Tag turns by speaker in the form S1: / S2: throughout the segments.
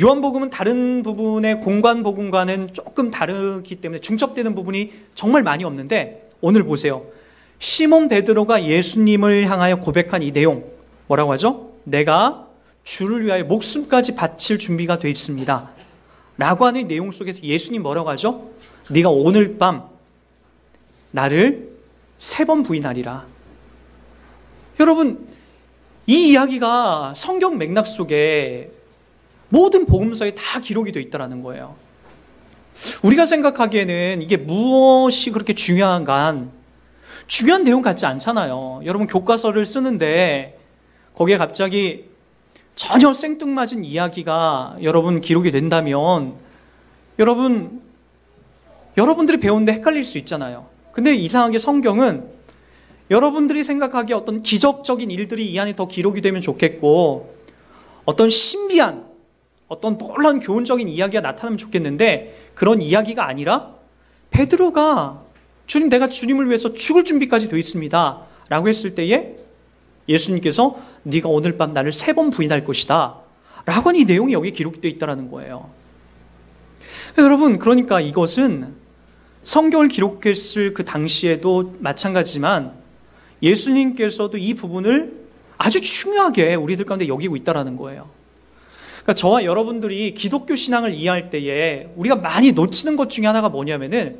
S1: 요한복음은 다른 부분의 공관복음과는 조금 다르기 때문에 중첩되는 부분이 정말 많이 없는데, 오늘 보세요. 시몬 베드로가 예수님을 향하여 고백한 이 내용, 뭐라고 하죠? 내가 주를 위하여 목숨까지 바칠 준비가 되어 있습니다 라고 하는 내용 속에서 예수님 뭐라고 하죠? 네가 오늘 밤 나를 3번 부인하리라. 여러분, 이 이야기가 성경 맥락 속에 모든 복음서에 다 기록이 되어 있다는 거예요. 우리가 생각하기에는 이게 무엇이 그렇게 중요한 내용 같지 않잖아요. 여러분, 교과서를 쓰는데 거기에 갑자기 전혀 생뚱맞은 이야기가 여러분 기록이 된다면 여러분들이 배우는데 헷갈릴 수 있잖아요. 근데 이상하게 성경은 여러분들이 생각하기에 어떤 기적적인 일들이 이 안에 더 기록이 되면 좋겠고, 어떤 신비한, 어떤 놀라운 교훈적인 이야기가 나타나면 좋겠는데, 그런 이야기가 아니라 베드로가 주님, 내가 주님을 위해서 죽을 준비까지 되어 있습니다 라고 했을 때에 예수님께서 네가 오늘 밤 나를 3번 부인할 것이다 라고 하는 이 내용이 여기에 기록되어 있다는 거예요. 여러분, 그러니까 이것은 성경을 기록했을 그 당시에도 마찬가지지만 예수님께서도 이 부분을 아주 중요하게 우리들 가운데 여기고 있다는 거예요. 그러니까 저와 여러분들이 기독교 신앙을 이해할 때에 우리가 많이 놓치는 것 중에 하나가 뭐냐면은,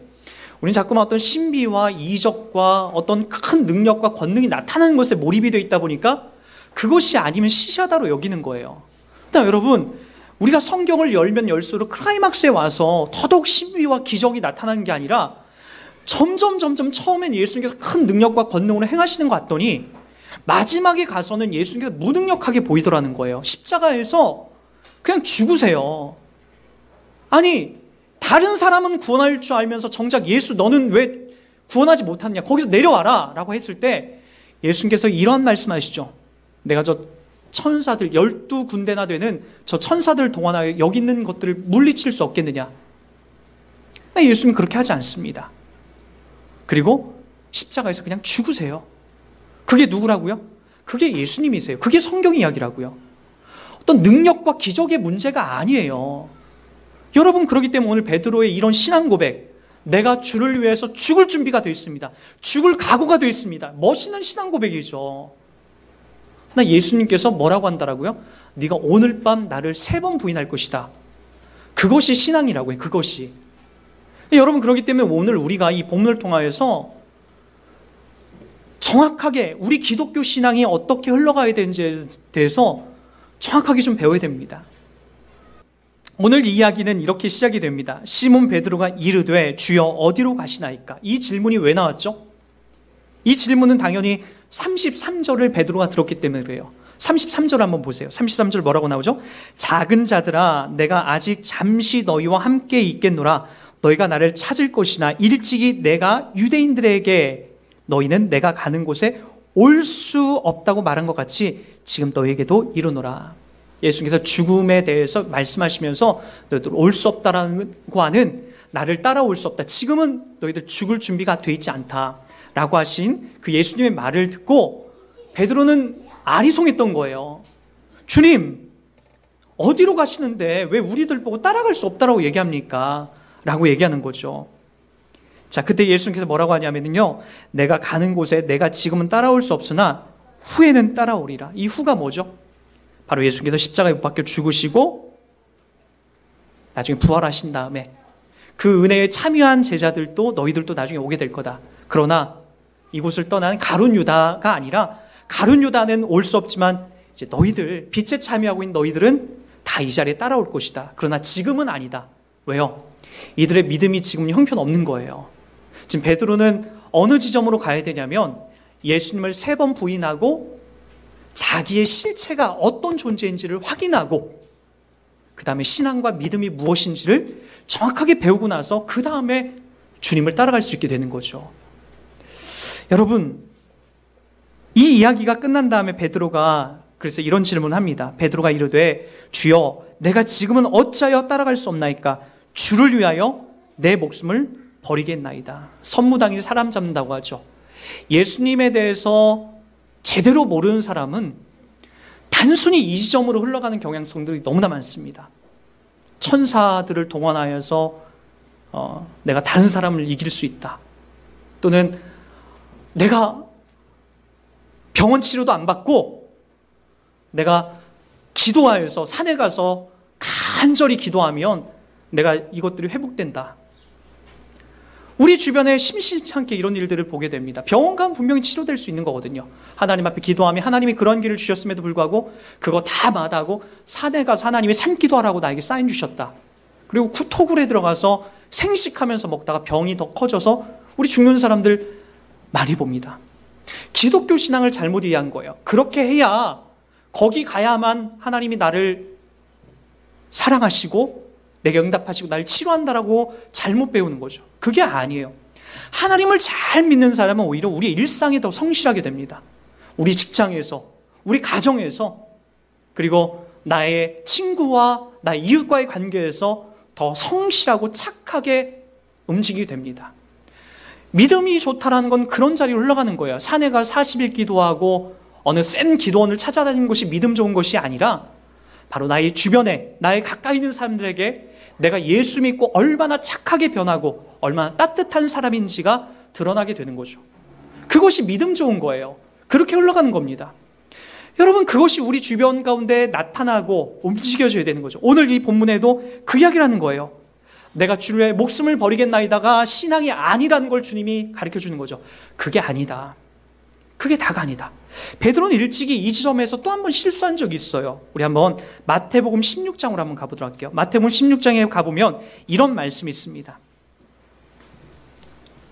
S1: 우리는 자꾸만 어떤 신비와 이적과 어떤 큰 능력과 권능이 나타나는 것에 몰입이 되어 있다 보니까 그것이 아니면 시시하다로 여기는 거예요. 그러니까 여러분, 우리가 성경을 열면 열수록 클라이막스에 와서 더더욱 신비와 기적이 나타나는 게 아니라 점점 처음엔 예수님께서 큰 능력과 권능으로 행하시는 것 같더니 마지막에 가서는 예수님께서 무능력하게 보이더라는 거예요. 십자가에서 그냥 죽으세요. 아니, 다른 사람은 구원할 줄 알면서 정작 예수 너는 왜 구원하지 못하느냐, 거기서 내려와라 라고 했을 때 예수님께서 이런 말씀하시죠. 내가 저 천사들 12군데나 되는 저 천사들을 동원하여 여기 있는 것들을 물리칠 수 없겠느냐. 예수님은 그렇게 하지 않습니다. 그리고 십자가에서 그냥 죽으세요. 그게 누구라고요? 그게 예수님이세요. 그게 성경 이야기라고요. 어떤 능력과 기적의 문제가 아니에요. 여러분, 그렇기 때문에 오늘 베드로의 이런 신앙 고백, 내가 주를 위해서 죽을 준비가 되어 있습니다, 죽을 각오가 되어 있습니다, 멋있는 신앙 고백이죠. 나 예수님께서 뭐라고 한다라고요? 네가 오늘 밤 나를 3번 부인할 것이다. 그것이 신앙이라고 해요. 그것이. 여러분, 그렇기 때문에 오늘 우리가 이 본문을 통하여서 정확하게 우리 기독교 신앙이 어떻게 흘러가야 되는지에 대해서 정확하게 좀 배워야 됩니다. 오늘 이 이야기는 이렇게 시작이 됩니다. 시몬 베드로가 이르되 주여 어디로 가시나이까? 이 질문이 왜 나왔죠? 이 질문은 당연히 33절을 베드로가 들었기 때문에 그래요. 33절 한번 보세요. 33절 뭐라고 나오죠? 작은 자들아, 내가 아직 잠시 너희와 함께 있겠노라. 너희가 나를 찾을 것이나 일찍이 내가 유대인들에게 너희는 내가 가는 곳에 올 수 없다고 말한 것 같이 지금 너희에게도 이르노라. 예수님께서 죽음에 대해서 말씀하시면서 너희들 올 수 없다라고 하는, 나를 따라올 수 없다, 지금은 너희들 죽을 준비가 되어 있지 않다 라고 하신 그 예수님의 말을 듣고 베드로는 아리송했던 거예요. 주님, 어디로 가시는데 왜 우리들 보고 따라갈 수 없다라고 얘기합니까? 라고 얘기하는 거죠. 자, 그때 예수님께서 뭐라고 하냐면요, 내가 가는 곳에 내가 지금은 따라올 수 없으나 후에는 따라오리라. 이 후가 뭐죠? 바로 예수님께서 십자가에 못 박혀 죽으시고 나중에 부활하신 다음에 그 은혜에 참여한 제자들도 너희들도 나중에 오게 될 거다. 그러나 이곳을 떠난 가룟 유다가 아니라, 가룟 유다는 올 수 없지만 이제 너희들, 빛에 참여하고 있는 너희들은 다 이 자리에 따라올 것이다. 그러나 지금은 아니다. 왜요? 이들의 믿음이 지금 형편없는 거예요. 지금 베드로는 어느 지점으로 가야 되냐면 예수님을 3번 부인하고 자기의 실체가 어떤 존재인지를 확인하고 그 다음에 신앙과 믿음이 무엇인지를 정확하게 배우고 나서 그 다음에 주님을 따라갈 수 있게 되는 거죠. 여러분, 이 이야기가 끝난 다음에 베드로가 그래서 이런 질문을 합니다. 베드로가 이르되 주여 내가 지금은 어찌하여 따라갈 수 없나이까? 주를 위하여 내 목숨을 버리겠나이다. 선무당이 사람 잡는다고 하죠. 예수님에 대해서 제대로 모르는 사람은 단순히 이 지점으로 흘러가는 경향성들이 너무나 많습니다. 천사들을 동원하여서 내가 다른 사람을 이길 수 있다. 또는 내가 병원 치료도 안 받고 내가 기도하여서 산에 가서 간절히 기도하면 내가 이것들이 회복된다. 우리 주변에 심심치 않게 이런 일들을 보게 됩니다. 병원 가면 분명히 치료될 수 있는 거거든요. 하나님 앞에 기도하면 하나님이 그런 길을 주셨음에도 불구하고 그거 다 마다하고 산에 가서 하나님이 산기도하라고 나에게 사인 주셨다. 그리고 토굴에 들어가서 생식하면서 먹다가 병이 더 커져서 우리 죽는 사람들 많이 봅니다. 기독교 신앙을 잘못 이해한 거예요. 그렇게 해야 거기 가야만 하나님이 나를 사랑하시고 내게 응답하시고 나를 치료한다라고 잘못 배우는 거죠. 그게 아니에요. 하나님을 잘 믿는 사람은 오히려 우리 일상에 더 성실하게 됩니다. 우리 직장에서, 우리 가정에서, 그리고 나의 친구와 나의 이웃과의 관계에서 더 성실하고 착하게 움직이게 됩니다. 믿음이 좋다라는 건 그런 자리에 올라가는 거예요. 산에 가 40일 기도하고 어느 센 기도원을 찾아다니는 것이 믿음 좋은 것이 아니라 바로 나의 주변에, 나의 가까이 있는 사람들에게 내가 예수 믿고 얼마나 착하게 변하고 얼마나 따뜻한 사람인지가 드러나게 되는 거죠. 그것이 믿음 좋은 거예요. 그렇게 흘러가는 겁니다. 여러분, 그것이 우리 주변 가운데 나타나고 움직여져야 되는 거죠. 오늘 이 본문에도 그 이야기를 하는 거예요. 내가 주의 목숨을 버리겠나이다가 신앙이 아니라는 걸 주님이 가르쳐 주는 거죠. 그게 아니다. 그게 다가 아니다. 베드로는 일찍이 이 지점에서 또 한 번 실수한 적이 있어요. 우리 한번 마태복음 16장으로 한번 가보도록 할게요. 마태복음 16장에 가보면 이런 말씀이 있습니다.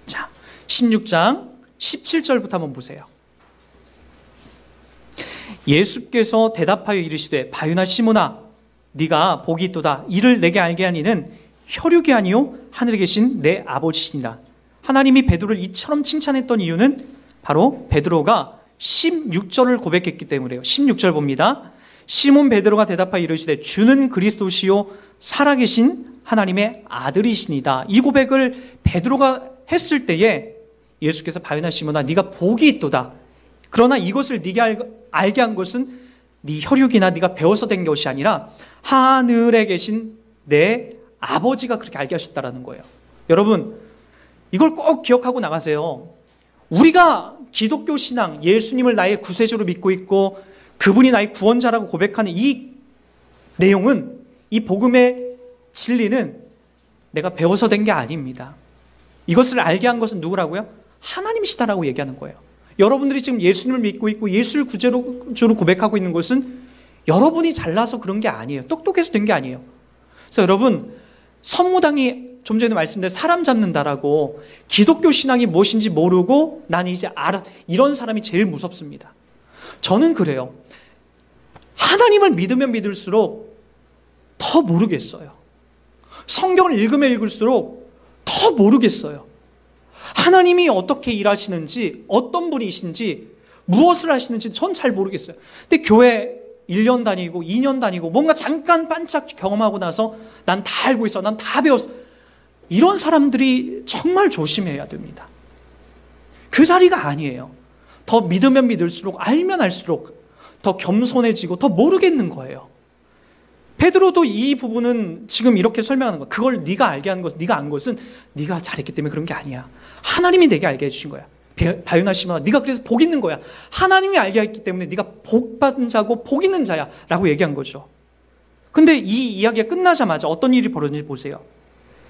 S1: 자, 16장 17절부터 한번 보세요. 예수께서 대답하여 이르시되 바요나 시몬아 네가 복이 있도다. 이를 내게 알게 하니는 혈육이 아니요 하늘에 계신 내 아버지시니라. 하나님이 베드로를 이처럼 칭찬했던 이유는 바로 베드로가 16절을 고백했기 때문이에요. 16절 봅니다. 시몬 베드로가 대답하여 이르시되 주는 그리스도시요 살아계신 하나님의 아들이시니다. 이 고백을 베드로가 했을 때에 예수께서 바요나 시몬아 네가 복이 있도다. 그러나 이것을 네가 알게 한 것은 네 혈육이나 네가 배워서 된 것이 아니라 하늘에 계신 내 아버지가 그렇게 알게 하셨다라는 거예요. 여러분, 이걸 꼭 기억하고 나가세요. 우리가 기독교 신앙, 예수님을 나의 구세주로 믿고 있고 그분이 나의 구원자라고 고백하는 이 내용은, 이 복음의 진리는 내가 배워서 된 게 아닙니다. 이것을 알게 한 것은 누구라고요? 하나님이시다라고 얘기하는 거예요. 여러분들이 지금 예수님을 믿고 있고 예수를 구세주로 고백하고 있는 것은 여러분이 잘나서 그런 게 아니에요. 똑똑해서 된 게 아니에요. 그래서 여러분, 선무당이 좀 전에 말씀드린 사람 잡는다라고 기독교 신앙이 무엇인지 모르고 난 이제 알아, 이런 사람이 제일 무섭습니다. 저는 그래요. 하나님을 믿으면 믿을수록 더 모르겠어요. 성경을 읽으면 읽을수록 더 모르겠어요. 하나님이 어떻게 일하시는지, 어떤 분이신지, 무엇을 하시는지 전 잘 모르겠어요. 근데 교회 1년 다니고 2년 다니고 뭔가 잠깐 반짝 경험하고 나서 난 다 알고 있어, 난 다 배웠어, 이런 사람들이 정말 조심해야 됩니다. 그 자리가 아니에요. 더 믿으면 믿을수록, 알면 알수록 더 겸손해지고 더 모르겠는 거예요. 베드로도 이 부분은 지금 이렇게 설명하는 거야. 그걸 네가 알게 한 것은, 네가 안 것은 네가 잘했기 때문에 그런 게 아니야. 하나님이 내게 알게 해주신 거야. 바요나 시몬아, 네가 그래서 복 있는 거야. 하나님이 알게 했기 때문에 네가 복 받은 자고 복 있는 자야 라고 얘기한 거죠. 근데 이 이야기가 끝나자마자 어떤 일이 벌어졌는지 보세요.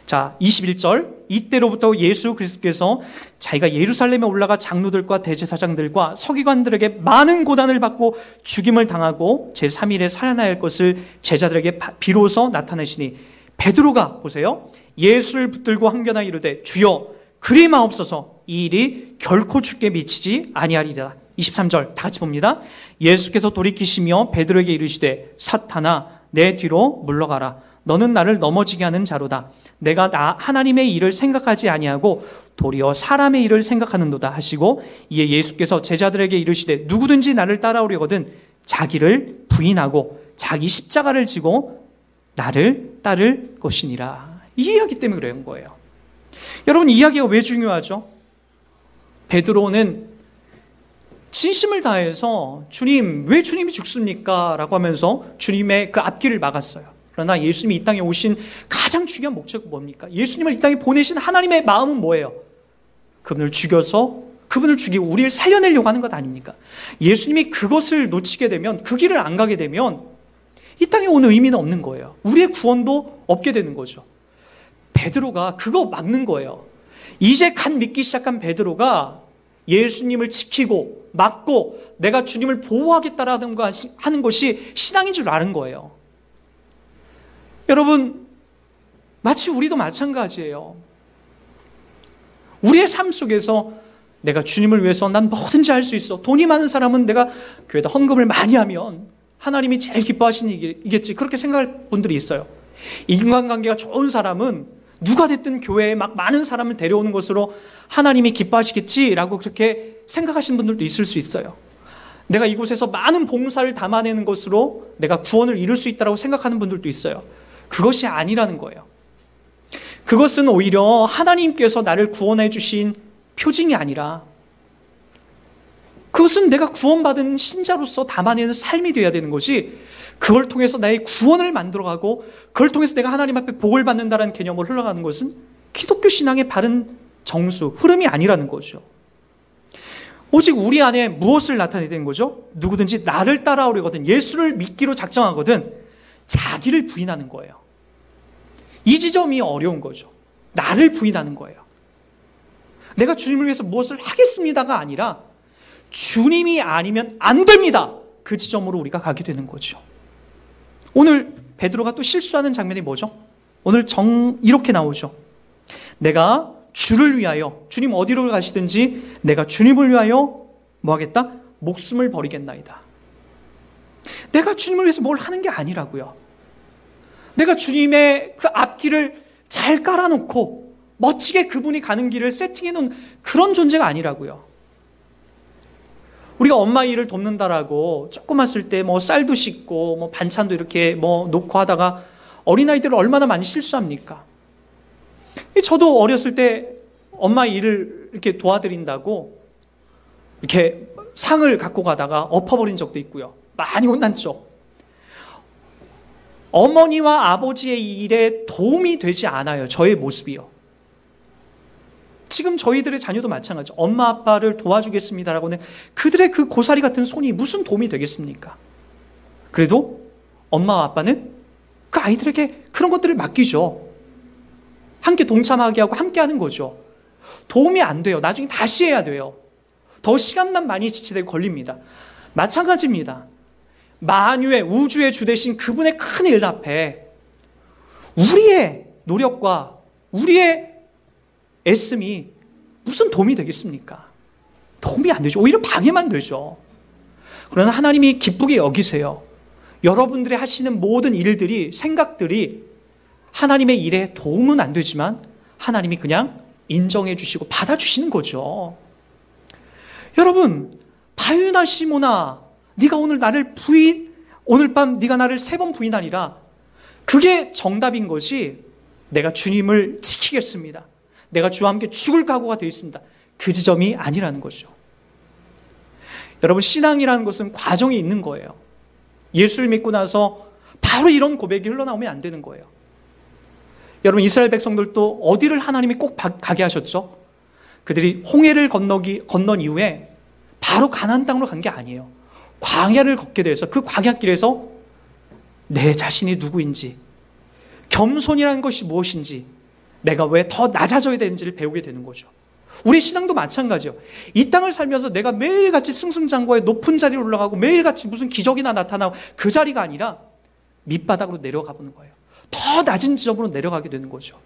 S1: 자, 21절. 이때로부터 예수 그리스도께서 자기가 예루살렘에 올라가 장로들과 대제사장들과 서기관들에게 많은 고난을 받고 죽임을 당하고 제3일에 살아나야 할 것을 제자들에게 비로소 나타내시니 베드로가, 보세요, 예수를 붙들고 항변하여 이르되 주여 그리 마옵소서, 이 일이 결코 주께 미치지 아니하리라. 23절 다 같이 봅니다. 예수께서 돌이키시며 베드로에게 이르시되 사탄아 내 뒤로 물러가라. 너는 나를 넘어지게 하는 자로다. 내가 하나님의 일을 생각하지 아니하고 도리어 사람의 일을 생각하는도다 하시고, 이에 예수께서 제자들에게 이르시되 누구든지 나를 따라오려거든 자기를 부인하고 자기 십자가를 지고 나를 따를 것이니라. 이 이야기 때문에 그런 거예요. 여러분, 이 이야기가 왜 중요하죠? 베드로는 진심을 다해서 주님, 왜 주님이 죽습니까? 라고 하면서 주님의 그 앞길을 막았어요. 그러나 예수님이 이 땅에 오신 가장 중요한 목적은 뭡니까? 예수님을 이 땅에 보내신 하나님의 마음은 뭐예요? 그분을 죽이고 우리를 살려내려고 하는 것 아닙니까? 예수님이 그것을 놓치게 되면, 그 길을 안 가게 되면 이 땅에 오는 의미는 없는 거예요. 우리의 구원도 없게 되는 거죠. 베드로가 그거 막는 거예요. 이제 갓 믿기 시작한 베드로가 예수님을 지키고 막고 내가 주님을 보호하겠다라는 거 하는 것이 신앙인 줄 아는 거예요. 여러분, 마치 우리도 마찬가지예요. 우리의 삶 속에서 내가 주님을 위해서 난 뭐든지 할 수 있어. 돈이 많은 사람은 내가 교회에다 헌금을 많이 하면 하나님이 제일 기뻐하시는 일이겠지. 그렇게 생각할 분들이 있어요. 인간관계가 좋은 사람은 누가 됐든 교회에 막 많은 사람을 데려오는 것으로 하나님이 기뻐하시겠지라고 그렇게 생각하시는 분들도 있을 수 있어요. 내가 이곳에서 많은 봉사를 담아내는 것으로 내가 구원을 이룰 수 있다고 생각하는 분들도 있어요. 그것이 아니라는 거예요. 그것은 오히려 하나님께서 나를 구원해 주신 표징이 아니라 그것은 내가 구원받은 신자로서 담아내는 삶이 되어야 되는 것이, 그걸 통해서 나의 구원을 만들어가고 그걸 통해서 내가 하나님 앞에 복을 받는다는 개념으로 흘러가는 것은 기독교 신앙의 바른 정수, 흐름이 아니라는 거죠. 오직 우리 안에 무엇을 나타내야 되는 거죠? 누구든지 나를 따라오려거든, 예수를 믿기로 작정하거든 자기를 부인하는 거예요. 이 지점이 어려운 거죠. 나를 부인하는 거예요. 내가 주님을 위해서 무엇을 하겠습니다가 아니라 주님이 아니면 안 됩니다. 그 지점으로 우리가 가게 되는 거죠. 오늘 베드로가 또 실수하는 장면이 뭐죠? 오늘 이렇게 나오죠. 내가 주를 위하여, 주님 어디로 가시든지 내가 주님을 위하여 뭐 하겠다? 목숨을 버리겠나이다. 내가 주님을 위해서 뭘 하는 게 아니라고요. 내가 주님의 그 앞길을 잘 깔아놓고 멋지게 그분이 가는 길을 세팅해 놓은 그런 존재가 아니라고요. 우리가 엄마 일을 돕는다라고 조그만 쓸 때 뭐 쌀도 씻고 뭐 반찬도 이렇게 뭐 놓고 하다가 어린아이들을 얼마나 많이 실수합니까? 저도 어렸을 때 엄마 일을 이렇게 도와드린다고 이렇게 상을 갖고 가다가 엎어버린 적도 있고요. 많이 혼났죠. 어머니와 아버지의 일에 도움이 되지 않아요. 저의 모습이요. 지금 저희들의 자녀도 마찬가지죠. 엄마 아빠를 도와주겠습니다라고 하는 그들의 그 고사리 같은 손이 무슨 도움이 되겠습니까? 그래도 엄마와 아빠는 그 아이들에게 그런 것들을 맡기죠. 함께 동참하게 하고 함께 하는 거죠. 도움이 안 돼요. 나중에 다시 해야 돼요. 더 시간만 많이 지체되고 걸립니다. 마찬가지입니다. 만유의 우주의 주 되신 그분의 큰 일 앞에 우리의 노력과 우리의 애씀이 무슨 도움이 되겠습니까? 도움이 안 되죠. 오히려 방해만 되죠. 그러나 하나님이 기쁘게 여기세요. 여러분들이 하시는 모든 일들이, 생각들이 하나님의 일에 도움은 안 되지만 하나님이 그냥 인정해 주시고 받아주시는 거죠. 여러분, 바유나 시모나, 네가 오늘 오늘 밤 네가 나를 3번 부인하니라. 그게 정답인 것이, 내가 주님을 지키겠습니다, 내가 주와 함께 죽을 각오가 되어 있습니다, 그 지점이 아니라는 거죠. 여러분, 신앙이라는 것은 과정이 있는 거예요. 예수를 믿고 나서 바로 이런 고백이 흘러나오면 안 되는 거예요. 여러분, 이스라엘 백성들도 어디를 하나님이 꼭 가게 하셨죠? 그들이 홍해를 건넌 이후에 바로 가나안 땅으로 간 게 아니에요. 광야를 걷게 돼서 그 광야길에서 내 자신이 누구인지, 겸손이라는 것이 무엇인지, 내가 왜 더 낮아져야 되는지를 배우게 되는 거죠. 우리 신앙도 마찬가지예요. 이 땅을 살면서 내가 매일같이 승승장구하에 높은 자리에 올라가고 매일같이 무슨 기적이나 나타나고 그 자리가 아니라 밑바닥으로 내려가 보는 거예요. 더 낮은 지점으로 내려가게 되는 거죠.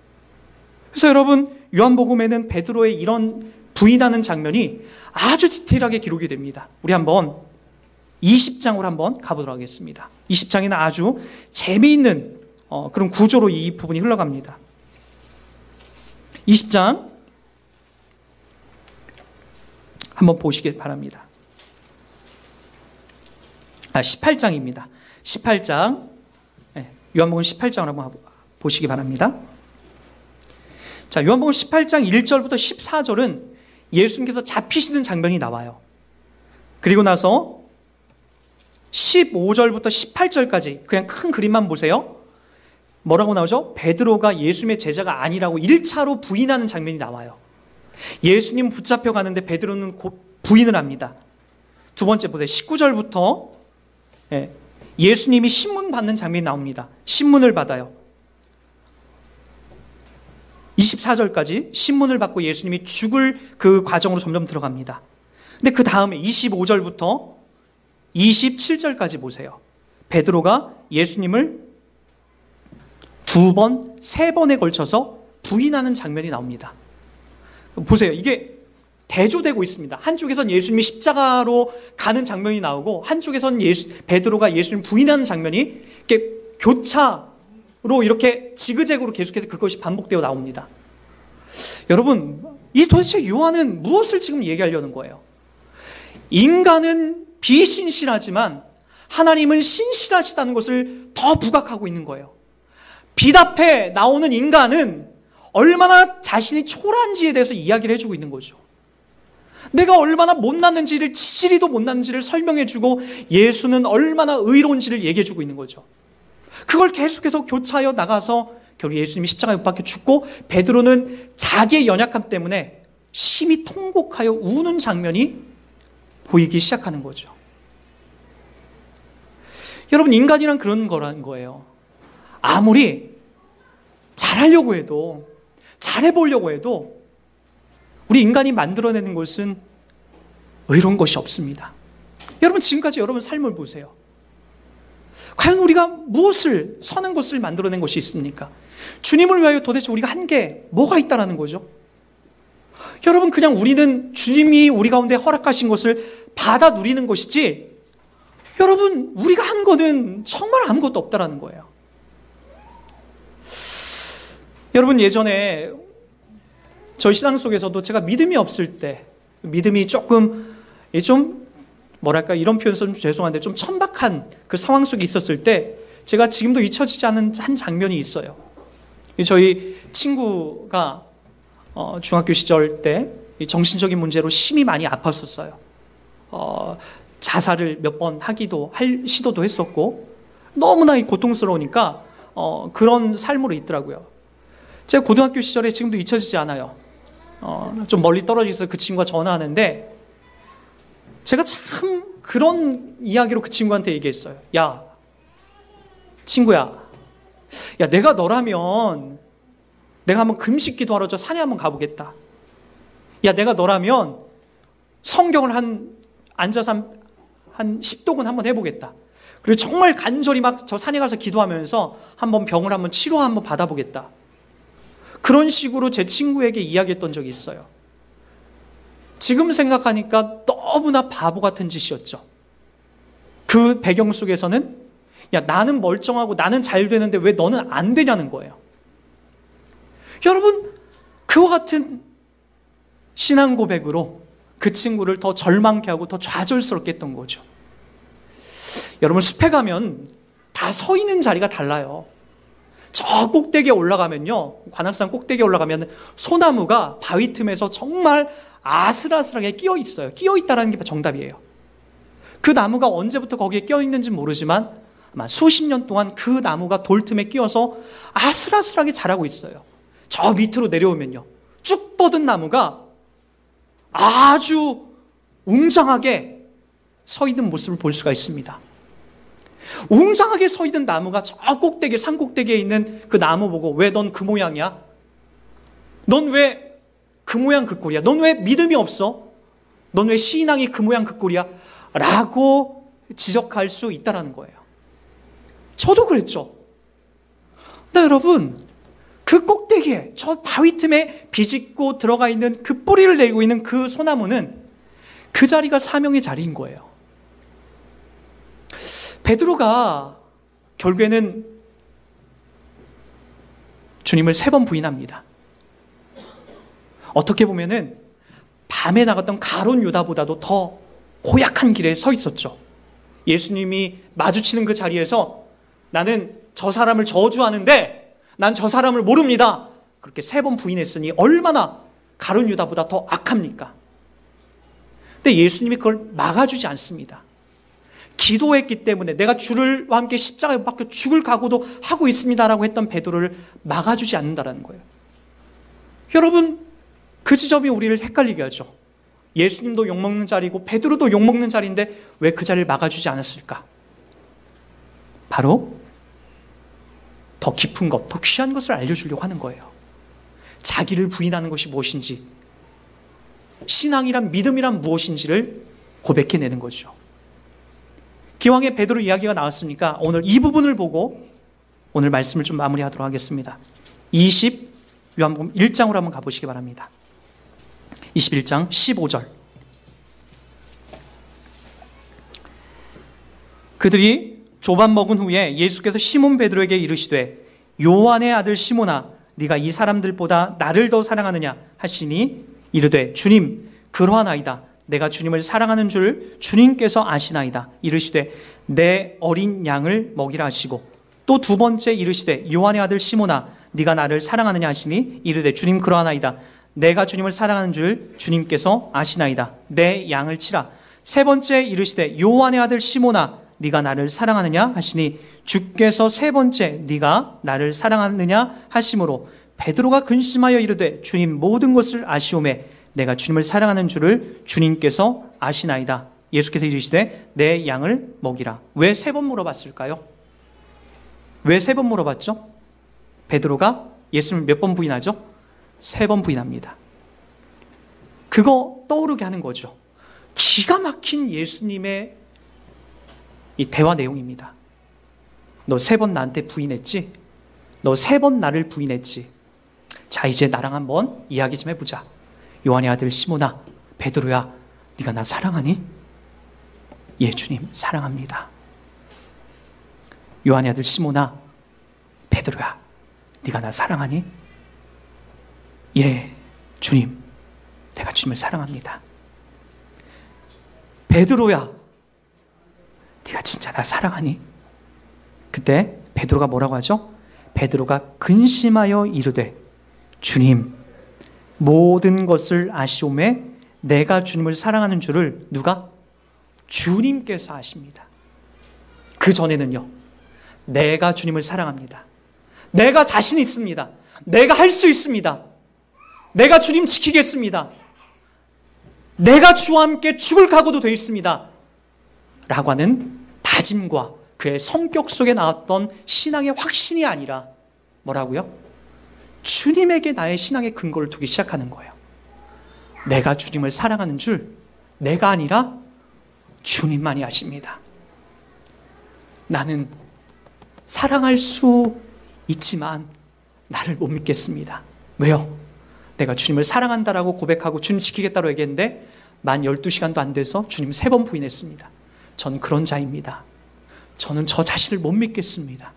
S1: 그래서 여러분, 요한복음에는 베드로의 이런 부인하는 장면이 아주 디테일하게 기록이 됩니다. 우리 한번 20장으로 한번 가보도록 하겠습니다. 20장에는 아주 재미있는 그런 구조로 이 부분이 흘러갑니다. 20장 한번 보시기 바랍니다. 18장입니다. 18장, 요한복음 18장을 한번 보시기 바랍니다. 자, 요한복음 18장 1절부터 14절은 예수님께서 잡히시는 장면이 나와요. 그리고 나서 15절부터 18절까지 그냥 큰 그림만 보세요. 뭐라고 나오죠? 베드로가 예수님의 제자가 아니라고 1차로 부인하는 장면이 나와요. 예수님 붙잡혀 가는데 베드로는 부인을 합니다. 두 번째 보세요. 19절부터 예수님이 신문 받는 장면이 나옵니다. 신문을 받아요. 24절까지 신문을 받고 예수님이 죽을 그 과정으로 점점 들어갑니다. 근데 그 다음에 25절부터 27절까지 보세요. 베드로가 예수님을 2번, 3번에 걸쳐서 부인하는 장면이 나옵니다. 보세요. 이게 대조되고 있습니다. 한쪽에선 예수님이 십자가로 가는 장면이 나오고 한쪽에선 베드로가 예수님 부인하는 장면이 이렇게 교차로 이렇게 지그재그로 계속해서 그것이 반복되어 나옵니다. 여러분, 이 도대체 요한은 무엇을 지금 얘기하려는 거예요? 인간은 비신실하지만 하나님은 신실하시다는 것을 더 부각하고 있는 거예요. 빛 앞에 나오는 인간은 얼마나 자신이 초라한지에 대해서 이야기를 해주고 있는 거죠. 내가 얼마나 못났는지를, 지지리도 못났는지를 설명해주고 예수는 얼마나 의로운지를 얘기해주고 있는 거죠. 그걸 계속해서 교차하여 나가서 결국 예수님이 십자가에 못 박혀 죽고 베드로는 자기의 연약함 때문에 심히 통곡하여 우는 장면이 보이기 시작하는 거죠. 여러분, 인간이란 그런 거라는 거예요. 아무리 잘하려고 해도, 잘해보려고 해도 우리 인간이 만들어내는 것은 의로운 것이 없습니다. 여러분, 지금까지 여러분 삶을 보세요. 과연 우리가 무엇을, 선한 것을 만들어낸 것이 있습니까? 주님을 위하여 도대체 우리가 한 게 뭐가 있다라는 거죠? 여러분, 그냥 우리는 주님이 우리 가운데 허락하신 것을 받아 누리는 것이지, 여러분, 우리가 한 거는 정말 아무것도 없다라는 거예요. 여러분, 예전에 저희 신앙 속에서도 제가 믿음이 없을 때, 믿음이 조금 좀 뭐랄까, 이런 표현 써서 죄송한데 좀 천박한 그 상황 속에 있었을 때 제가 지금도 잊혀지지 않은 한 장면이 있어요. 저희 친구가 중학교 시절 때 정신적인 문제로 심히 많이 아팠었어요. 자살을 몇 번 할 시도도 했었고 너무나 고통스러우니까 그런 삶으로 있더라고요. 제가 고등학교 시절에 지금도 잊혀지지 않아요. 좀 멀리 떨어져 있어서 그 친구가 전화하는데 제가 참 그런 이야기로 그 친구한테 얘기했어요. 야, 친구야, 야, 내가 너라면 내가 한번 금식 기도하러 저 산에 한번 가보겠다. 야, 내가 너라면 성경을 앉아서 한 10독은 한번 해보겠다. 그리고 정말 간절히 막 저 산에 가서 기도하면서 한번 병을 한번 치료 한번 받아보겠다. 그런 식으로 제 친구에게 이야기했던 적이 있어요. 지금 생각하니까 너무나 바보 같은 짓이었죠. 그 배경 속에서는 야, 나는 멀쩡하고 나는 잘 되는데 왜 너는 안 되냐는 거예요. 여러분, 그와 같은 신앙 고백으로 그 친구를 더 절망케 하고 더 좌절스럽게 했던 거죠. 여러분, 숲에 가면 다 서 있는 자리가 달라요. 저 꼭대기에 올라가면요, 관악산 꼭대기에 올라가면 소나무가 바위 틈에서 정말 아슬아슬하게 끼어 있어요. 끼어 있다는 게 정답이에요. 그 나무가 언제부터 거기에 끼어 있는지 모르지만 아마 수십 년 동안 그 나무가 돌 틈에 끼어서 아슬아슬하게 자라고 있어요. 저 밑으로 내려오면요, 쭉 뻗은 나무가 아주 웅장하게 서 있는 모습을 볼 수가 있습니다. 웅장하게 서 있는 나무가 저 꼭대기, 산 꼭대기에 있는 그 나무 보고 왜 넌 그 모양이야? 넌 왜 그 모양 그 꼴이야? 넌 왜 믿음이 없어? 넌 왜 신앙이 그 모양 그 꼴이야? 라고 지적할 수 있다는 거예요. 저도 그랬죠. 근데 여러분, 그 꼭대기에 저 바위 틈에 비집고 들어가 있는 그 뿌리를 내리고 있는 그 소나무는 그 자리가 사명의 자리인 거예요. 베드로가 결국에는 주님을 3번 부인합니다. 어떻게 보면은 밤에 나갔던 가룟 유다보다도 더 고약한 길에 서 있었죠. 예수님이 마주치는 그 자리에서 나는 저 사람을 저주하는데 난 저 사람을 모릅니다. 그렇게 3번 부인했으니 얼마나 가룟 유다보다 더 악합니까? 근데 예수님이 그걸 막아주지 않습니다. 기도했기 때문에 내가 주와 함께 십자가에 못 박혀 죽을 각오도 하고 있습니다라고 했던 베드로를 막아주지 않는다라는 거예요. 여러분, 그 지점이 우리를 헷갈리게 하죠. 예수님도 욕먹는 자리고 베드로도 욕먹는 자리인데 왜 그 자리를 막아주지 않았을까? 바로 더 깊은 것, 더 귀한 것을 알려주려고 하는 거예요. 자기를 부인하는 것이 무엇인지, 신앙이란, 믿음이란 무엇인지를 고백해내는 거죠. 기왕에 베드로 이야기가 나왔으니까 오늘 이 부분을 보고 오늘 말씀을 좀 마무리하도록 하겠습니다. 요한복음 1장으로 한번 가보시기 바랍니다. 21장 15절. 그들이 조반 먹은 후에 예수께서 시몬 베드로에게 이르시되 요한의 아들 시몬아 네가 이 사람들보다 나를 더 사랑하느냐 하시니 이르되 주님 그러하나이다. 내가 주님을 사랑하는 줄 주님께서 아시나이다. 이르시되 내 어린 양을 먹이라 하시고 또 두 번째 이르시되 요한의 아들 시몬아 네가 나를 사랑하느냐 하시니 이르되 주님 그러하나이다. 내가 주님을 사랑하는 줄 주님께서 아시나이다. 내 양을 치라. 세 번째 이르시되 요한의 아들 시몬아 네가 나를 사랑하느냐 하시니 주께서 세 번째 네가 나를 사랑하느냐 하심으로 베드로가 근심하여 이르되 주님 모든 것을 아시오매 내가 주님을 사랑하는 줄을 주님께서 아시나이다. 예수께서 이르시되 내 양을 먹이라. 왜 세 번 물어봤을까요? 왜 세 번 물어봤죠? 베드로가 예수님을 몇 번 부인하죠? 세 번 부인합니다. 그거 떠오르게 하는 거죠. 기가 막힌 예수님의 이 대화 내용입니다. 너 세 번 나한테 부인했지? 너 세 번 나를 부인했지? 자, 이제 나랑 한번 이야기 좀 해보자. 요한의 아들 시몬아, 베드로야, 네가 나 사랑하니? 예, 주님, 사랑합니다. 요한의 아들 시몬아, 베드로야, 네가 나 사랑하니? 예, 주님, 내가 주님을 사랑합니다. 베드로야, 네가 진짜 나 사랑하니? 그때 베드로가 뭐라고 하죠? 베드로가 근심하여 이르되 주님 모든 것을 아시오매 내가 주님을 사랑하는 줄을 누가? 주님께서 아십니다. 그 전에는요, 내가 주님을 사랑합니다. 내가 자신 있습니다. 내가 할 수 있습니다. 내가 주님 지키겠습니다. 내가 주와 함께 죽을 각오도 되어 있습니다. 라고 하는 다짐과 그의 성격 속에 나왔던 신앙의 확신이 아니라 뭐라고요? 주님에게 나의 신앙의 근거를 두기 시작하는 거예요. 내가 주님을 사랑하는 줄 내가 아니라 주님만이 아십니다. 나는 사랑할 수 있지만 나를 못 믿겠습니다. 왜요? 내가 주님을 사랑한다라고 고백하고 주님 지키겠다고 얘기했는데 만 12시간도 안 돼서 주님 3번 부인했습니다. 전 그런 자입니다. 저는 저 자신을 못 믿겠습니다.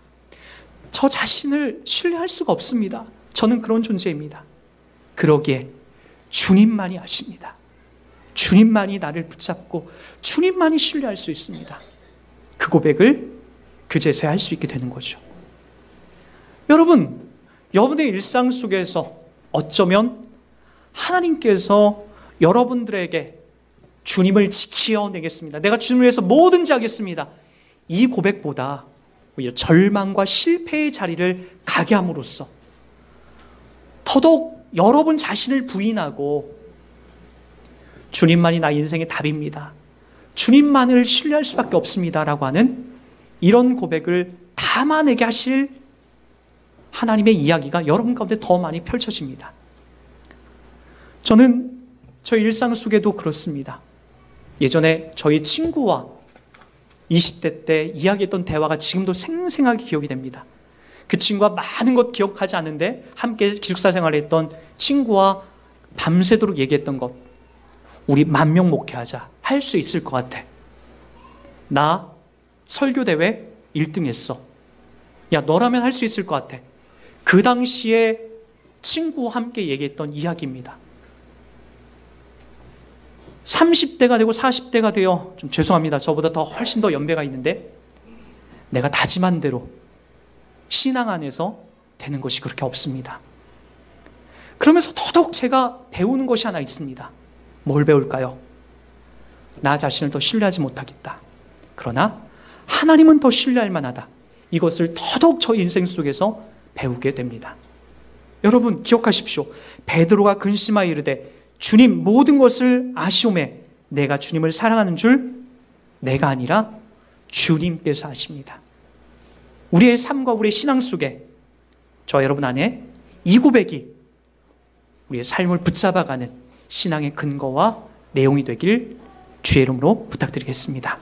S1: 저 자신을 신뢰할 수가 없습니다. 저는 그런 존재입니다. 그러기에 주님만이 아십니다. 주님만이 나를 붙잡고 주님만이 신뢰할 수 있습니다. 그 고백을 그제서야 할 수 있게 되는 거죠. 여러분, 여러분의 일상 속에서 어쩌면 하나님께서 여러분들에게 주님을 지켜내겠습니다. 내가 주님을 위해서 뭐든지 하겠습니다. 이 고백보다 오히려 절망과 실패의 자리를 가게 함으로써 더더욱 여러분 자신을 부인하고 주님만이 나의 인생의 답입니다. 주님만을 신뢰할 수밖에 없습니다. 라고 하는 이런 고백을 담아내게 하실 하나님의 이야기가 여러분 가운데 더 많이 펼쳐집니다. 저는 저희 일상 속에도 그렇습니다. 예전에 저희 친구와 20대 때 이야기했던 대화가 지금도 생생하게 기억이 됩니다. 그 친구와 많은 것 기억하지 않는데 함께 기숙사 생활을 했던 친구와 밤새도록 얘기했던 것. 우리 10,000명 목회하자. 할 수 있을 것 같아. 나 설교대회 1등 했어. 야, 너라면 할 수 있을 것 같아. 그 당시에 친구와 함께 얘기했던 이야기입니다. 30대가 되고 40대가 되어, 좀 죄송합니다. 저보다 더 훨씬 더 연배가 있는데 내가 다짐한 대로 신앙 안에서 되는 것이 그렇게 없습니다. 그러면서 더더욱 제가 배우는 것이 하나 있습니다. 뭘 배울까요? 나 자신을 더 신뢰하지 못하겠다. 그러나 하나님은 더 신뢰할 만하다. 이것을 더더욱 저 인생 속에서 배우게 됩니다. 여러분 기억하십시오. 베드로가 근심하여 이르되 주님 모든 것을 아시오매 내가 주님을 사랑하는 줄 내가 아니라 주님께서 아십니다. 우리의 삶과 우리의 신앙 속에 저 여러분 안에 이 고백이 우리의 삶을 붙잡아가는 신앙의 근거와 내용이 되길 주의 이름으로 부탁드리겠습니다.